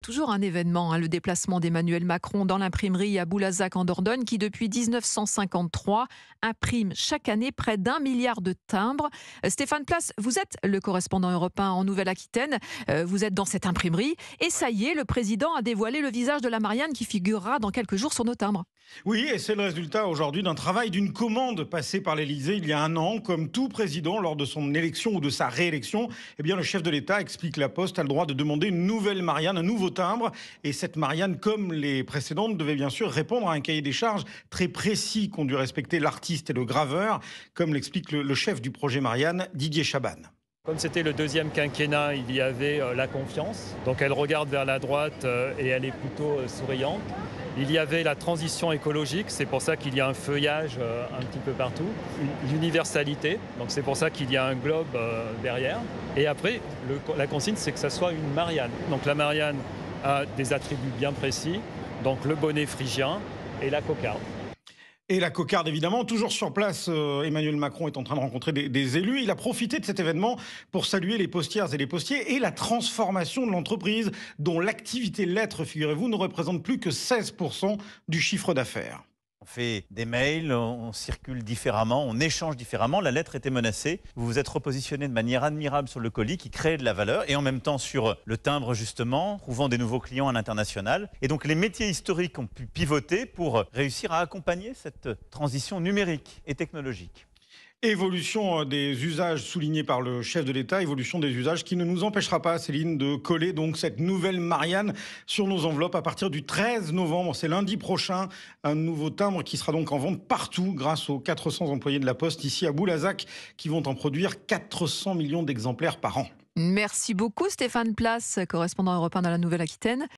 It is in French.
toujours un événement, le déplacement d'Emmanuel Macron dans l'imprimerie à Boulazac en Dordogne qui, depuis 1953, imprime chaque année près d'1 milliard de timbres. Stéphane Place, vous êtes le correspondant européen en Nouvelle-Aquitaine. Vous êtes dans cette imprimerie et ça y est, le président a dévoilé le visage de la Marianne qui figurera dans quelques jours sur nos timbres. Oui, et c'est le résultat aujourd'hui d'un travail, d'une commande passée par l'Élysée il y a un an. Comme tout président lors de son élection ou de sa réélection, eh bien, le chef de l'État, explique La Poste, a le droit de demander une nouvelle Marianne, un nouveau timbre. Et cette Marianne, comme les précédentes, devait bien sûr répondre à un cahier des charges très précis qu'ont dû respecter l'artiste et le graveur, comme l'explique le chef du projet Marianne, Didier Chaban. Comme c'était le deuxième quinquennat, il y avait la confiance. Donc elle regarde vers la droite et elle est plutôt souriante. Il y avait la transition écologique, c'est pour ça qu'il y a un feuillage un petit peu partout. L'universalité, donc c'est pour ça qu'il y a un globe derrière. Et après, la consigne, c'est que ça soit une Marianne. Donc la Marianne a des attributs bien précis, donc le bonnet phrygien et la cocarde. Et la cocarde, évidemment, toujours sur place. Emmanuel Macron est en train de rencontrer des élus. Il a profité de cet événement pour saluer les postières et les postiers et la transformation de l'entreprise, dont l'activité lettres, figurez-vous, ne représente plus que 16% du chiffre d'affaires. On fait des mails, on circule différemment, on échange différemment. La lettre était menacée. Vous vous êtes repositionné de manière admirable sur le colis qui crée de la valeur et en même temps sur le timbre justement, trouvant des nouveaux clients à l'international. Et donc les métiers historiques ont pu pivoter pour réussir à accompagner cette transition numérique et technologique. Évolution des usages soulignée par le chef de l'État, évolution des usages qui ne nous empêchera pas, Céline, de coller donc cette nouvelle Marianne sur nos enveloppes à partir du 13 novembre. C'est lundi prochain, un nouveau timbre qui sera donc en vente partout grâce aux 400 employés de la Poste ici à Boulazac qui vont en produire 400 millions d'exemplaires par an. Merci beaucoup Stéphane Place, correspondant européen dans la Nouvelle-Aquitaine.